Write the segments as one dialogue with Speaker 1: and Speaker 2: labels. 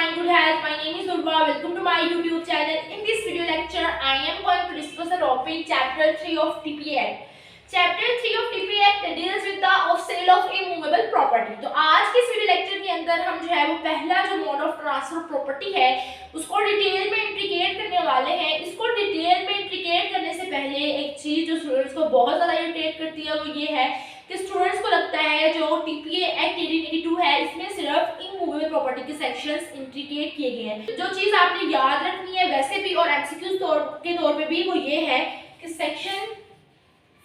Speaker 1: in good health. My name is Durva. Welcome to my YouTube channel. In this video lecture, I am going to discuss the topic Chapter 3 of TPA Act. Chapter 3 of TPA Act deals with the sale of immovable property. तो आज के इस video lecture के अंदर हम जो है वो पहला जो मोड ऑफ ट्रांसफर प्रॉपर्टी है उसको डिटेल में इंट्रीगेट करने वाले हैं. इसको डिटेल में इंट्रीगेट करने से पहले एक चीज जो स्टूडेंट्स को बहुत ज्यादा इरिटेट करती है वो ये है कि स्टूडेंट्स को लगता है जो टीपीए एक्ट 1882 है इसमें सिर्फ इमूवेबल प्रॉपर्टी के सेक्शंस इंट्रीगेट किए गए हैं. जो चीज आपने याद रखनी है वैसे भी और एमसीक्यू के तौर पे भी वो ये है कि सेक्शन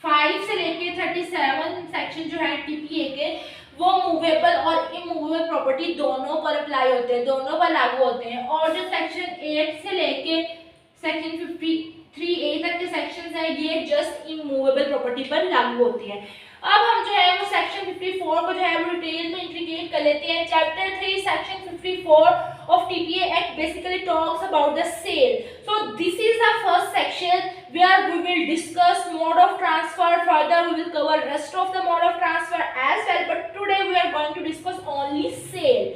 Speaker 1: 5 से लेके 37 सेक्शन जो है टीपीए के वो मूवेबल और इमूवेबल प्रॉपर्टी दोनों पर अप्लाई होते हैं, दोनों पर लागू होते हैं. और जो सेक्शन 8 से लेके सेक्शन 53A तक के सेक्शंस हैं ये जस्ट इमूवेबल प्रॉपर्टी पर लागू होती हैं. अब हम जो है वो सेक्शन 54 को जो है वो डिटेल में इंट्रीगेट कर लेते हैं. Chapter 3 section 54 of TPA Act basically talks about the sale. So this is the first section where we will discuss mode of transfer. Further we will cover rest of the mode of transfer as well, but today we are going to discuss only sale.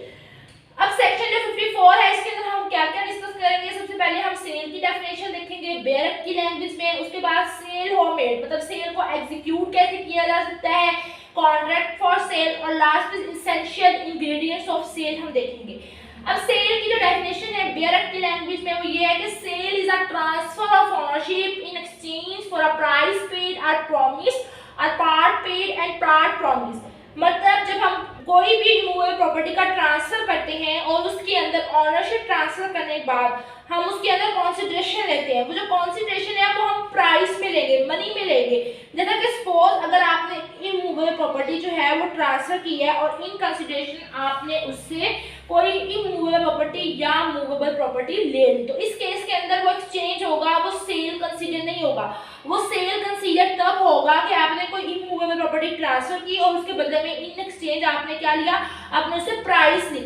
Speaker 1: अब section जो 54 है इसके अंदर हम क्या क्या discuss करेंगे. सबसे पहले हम सेल की डेफिनेशन देखेंगे बेयर की लैंग्वेज में. उसके बाद सेल होममेड मतलब सेल को एग्जीक्यूट कैसे किया जा सकता है, कॉन्ट्रैक्ट फॉर सेल और last is essential ingredients of sale हम देखेंगे. अब सेल की जो डेफिनेशन है बेयर की लैंग्वेज में वो ये है कि sale is a transfer of ownership in exchange for a price paid और प्रॉमिस और part paid and part promise. मतलब जब हम कोई भी इमूवेबल प्रॉपर्टी का ट्रांसफर करते हैं और उसके अंदर ओनरशिप ट्रांसफर करने के बाद हम उसके अंदर कंसीडरेशन लेते हैं. वो जो कंसीडरेशन है वो हम प्राइस में लेंगे, मनी में लेंगे. जैसा कि सपोज अगर आपने इमूवेबल प्रॉपर्टी जो है वो ट्रांसफर की है और इन कंसीडरेशन आपने उससे कोई इमूवेबल प्रॉपर्टी या मूवेबल प्रॉपर्टी ले ली, तो इस केस के अंदर वो एक्सचेंज होगा, वो सेल कंसीडर नहीं होगा. वो सेल कंसीडर तब होगा कि आपने कोई इमूवेबल प्रॉपर्टी ट्रांसफर की और उसके बदले में इन एक्सचेंज आपने क्या लिया, आपने उससे प्राइस ली.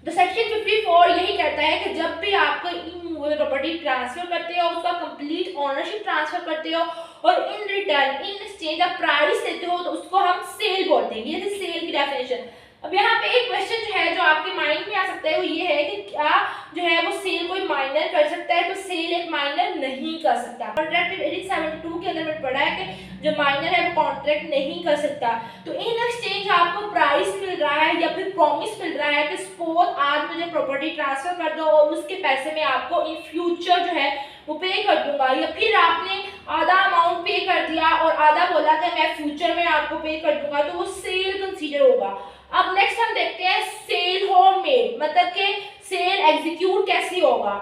Speaker 1: तो सेक्शन 54 यही कहता है कि जब भी आप कोई इमूवेबल प्रॉपर्टी ट्रांसफर करते हो उसका कंप्लीट ओनरशिप ट्रांसफर करते हो और इन रिटर्न इन एक्सचेंज आप प्राइस देते हो तो उसको हम सेल बोलते हैं. ये थी सेल की डेफिनेशन. अब यहाँ पे एक क्वेश्चन जो है जो आपके माइंड में आ सकता है वो ये है कि क्या जो है वो सेल कोई माइनर कर सकता है. तो सेल एक माइनर नहीं कर सकता. कॉन्ट्रैक्ट 1872 के अंदर मैंने पढ़ा है कि जो माइनर है वो कॉन्ट्रैक्ट नहीं कर सकता. तो इन एक्सचेंज आपको प्राइस मिल रहा है या फिर प्रॉमिस मिल रहा है कि सपोज आज मुझे प्रॉपर्टी ट्रांसफर कर दो और उसके पैसे में आपको इन फ्यूचर जो है वो पे कर दूंगा, या फिर आपने आधा अमाउंट पे कर दिया और आधा बोला कि मैं फ्यूचर में आपको पे कर दूंगा, तो वो सेल कंसीडर होगा. अब नेक्स्ट हम देखते हैं सेल होममेड मतलब कि सेल एग्जीक्यूट कैसे होगा.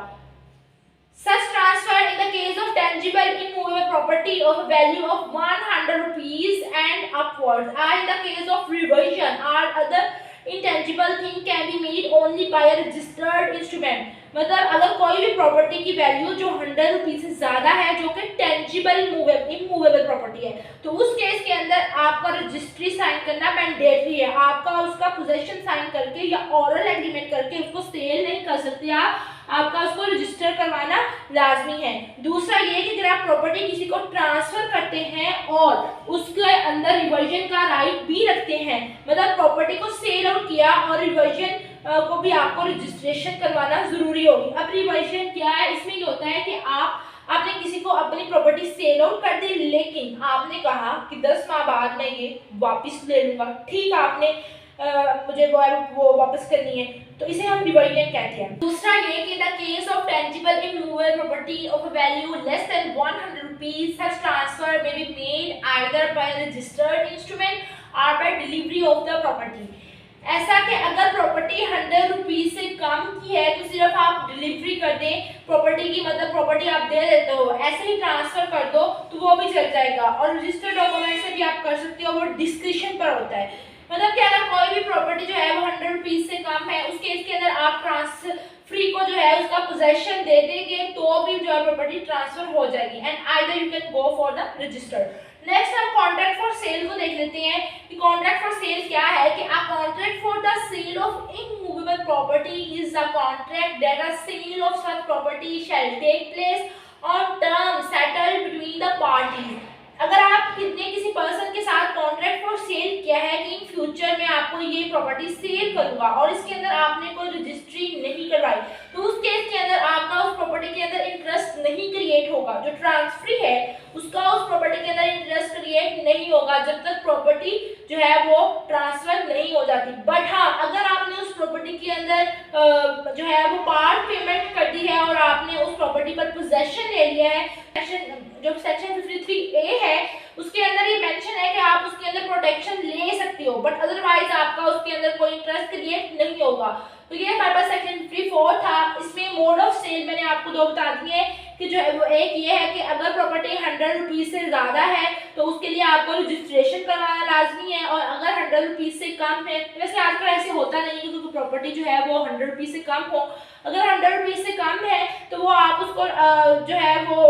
Speaker 1: Such transfer in the case of tangible immovable property of a value of 100 rupees and upwards, or in the case of reversion or other intangible thing can be made only by a registered instrument. मतलब अगर कोई भी property की value जो 100 rupees से ज्यादा है जो कि टेंजिबल इमूवेबल प्रॉपर्टी है तो उस केस के अंदर आपका रजिस्ट्री साइन करना मैंडेटरी है. आपका उसका पोजेशन साइन करके या ऑरल एग्रीमेंट करके उसको सेल नहीं कर सकते आप, आपका उसको रजिस्टर करवाना लाजमी है. दूसरा ये कि अगर आप प्रॉपर्टी किसी को ट्रांसफर करते हैं और उसके अंदर रिवर्जन का राइट भी रखते हैं, मतलब प्रॉपर्टी को सेल आउट किया और रिवर्जन को भी आपको रजिस्ट्रेशन करवाना जरूरी होगी. अब रिवर्जन क्या है, इसमें ये होता है कि आपने किसी को अपनी प्रॉपर्टी सेल आउट कर दी लेकिन आपने कहा कि 10 माह बाद मैं ये वापस ले लूंगा. ठीक है, आपने मुझे वो वापस करनी है तो इसे हम रिवर्जन कहते हैं. दूसरा ये कि in the case of tangible immovable property of a value less than 100 rupees such transfer may be made either by registered instrument और by delivery of the property. ऐसा कि अगर प्रॉपर्टी 100 रुपीज से कम की है तो सिर्फ आप डिलीवरी कर दें प्रॉपर्टी की, मतलब प्रॉपर्टी आप दे देते हो ऐसे ही ट्रांसफर कर दो तो वो भी चल जाएगा. और रजिस्टर्ड डॉक्यूमेंट से भी आप कर सकते हो, वो डिस्क्रिप्शन पर होता है. मतलब कि अगर कोई भी प्रॉपर्टी जो है वो 100 रुपीज से कम है उस केस के अंदर आप फ्री को जो है उसका पोजेशन दे देंगे तो भी जो है प्रॉपर्टी ट्रांसफर हो जाएगी. And either you can go for the registered. Next हम कॉन्ट्रैक्ट फॉर सेल को देख लेते हैं कि कॉन्ट्रैक्ट फॉर सेल क्या है. कि a contract for the sale of immovable property is a contract that a sale of such property shall take place on terms settled between the parties. अगर आप किसी पर्सन के साथ कॉन्ट्रैक्ट फॉर सेल किया है कि इन फ्यूचर में आपको ये प्रॉपर्टी सेल करूंगा और इसके अंदर आपने कोई रजिस्ट्री नहीं करवाई, तो उस केस के अंदर आपका उस प्रॉपर्टी के अंदर इंटरेस्ट नहीं क्रिएट होगा। जो ट्रांसफरी है उसका उस प्रॉपर्टी के अंदर इंटरेस्ट क्रिएट नहीं होगा जब तक प्रॉपर्टी जो है वो ट्रांसफर नहीं हो जाती। बट हाँ, अगर आपने उस प्रॉपर्टी के अंदर जो है वो पार्ट पेमेंट कर दी है और आपने उस प्रॉपर्टी पर पोजेशन ले लिया है, जो सेक्शन 53A है उसके अंदर ये मेंशन है कि आप उसके अंदर प्रोटेक्शन ले सकते हो, बट अदरवाइज आपका उसके अंदर कोई इंटरेस्ट क्रिएट नहीं होगा। तो ये हमारे पास सेक्शन 54 था। इसमें मोड ऑफ सेल मैंने आपको दो बता दिए कि जो है वो एक ये है कि अगर प्रॉपर्टी 100 रुपीज से ज्यादा है तो उसके लिए आपको रजिस्ट्रेशन करवाना लाजमी है, और अगर 100 रुपीज से कम है, वैसे आजकल ऐसे होता नहीं है क्योंकि प्रॉपर्टी जो है वो 100 रुपीज से कम हो, अगर 100 रुपीज से कम है तो वो आप उसको जो है वो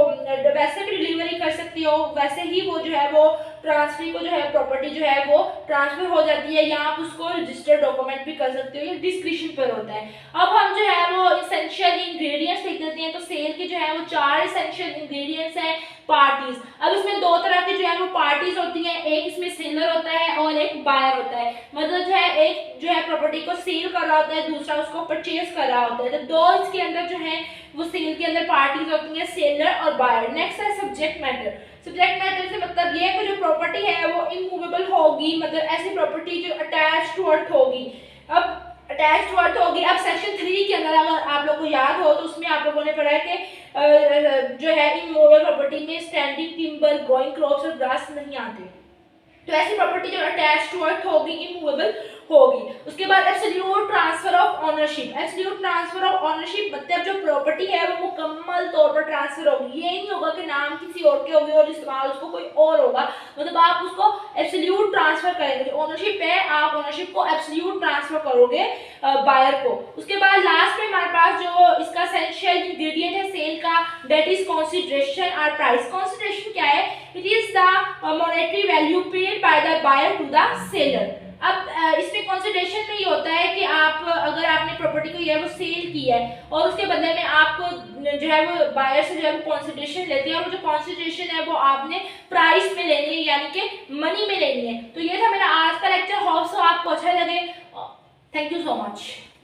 Speaker 1: वैसे भी डिलीवरी कर सकती हो, वैसे ही वो जो है वो ट्रांसफर को जो है प्रॉपर्टी जो है वो ट्रांसफर हो जाती है, या आप उसको रजिस्टर्ड डॉक्यूमेंट भी कर सकते हो, ये डिस्क्रिप्शन पर होता है। अब हम जो है वो इसेंशियल इंग्रेडिएंट्स लिख देते हैं। तो सेल के जो है वो 4 इसेंशियल इंग्रेडिएंट्स हैं। पार्टीज, अब इसमें दो तरह की जो है वो पार्टीज होती हैं, एक इसमें सेलर होता है और एक बायर होता है। मतलब जो है एक जो है प्रॉपर्टी को सेल कर रहा होता है, दूसरा उसको परचेज कर रहा होता है। तो दो इसके अंदर जो है वो सेल के अंदर पार्टीज होती हैं, सेलर और बायर। नेक्स्ट है सब्जेक्ट मैटर। सब्जेक्ट मैटर से मतलब ये है कि जो प्रॉपर्टी है वो इमूवेबल होगी, मतलब ऐसी प्रॉपर्टी जो अटैच टू अर्थ होगी। अब अटैच टू अर्थ होगी। अब सेक्शन 3 के अंदर अगर आप लोग को याद हो तो उसमें आप लोगों ने पढ़ा है कि जो है इमूवेबल प्रॉपर्टी में स्टैंडिंग टिम्बर, ग्रोइंग क्रॉप्स और ग्रास नहीं आते। तो ऐसी प्रॉपर्टी जो अटैच टू अर्थ होगी, इमूवेबल होगी। उसके बाद absolute transfer of ownership. Absolute transfer of ownership मतलब जो प्रॉपर्टी है वो मुकम्मल तौर पर ट्रांसफर होगी। ये नहीं होगा कि नाम किसी और के होगी और इस्तेमाल उसको कोई और होगा, मतलब आप उसको एब्सोल्यूट ट्रांसफर करेंगे। जो ऑनरशिप है आप ऑनरशिप को एब्सोल्यूट ट्रांसफर करोगे बायर को। उसके बाद लास्ट में हमारे पास जो इसका एसेंशियल इंग्रेडिएंट है सेल का, दैट इज कंसीडरेशन और प्राइस। कंसीडरेशन क्या है? It is the monetary value paid by the buyer to the seller. अब इसमें कंसीडरेशन में ये होता है कि आप अगर आपने प्रॉपर्टी को ये वो सेल की है और उसके बदले में आपको जो है वो बायर से जो है वो कंसीडरेशन लेते हैं, और जो कंसीडरेशन है वो आपने प्राइस में लेनी है, यानी कि मनी में लेनी है। तो ये था मेरा आज का लेक्चर। होप सो आपको अच्छा लगे। Thank you so much.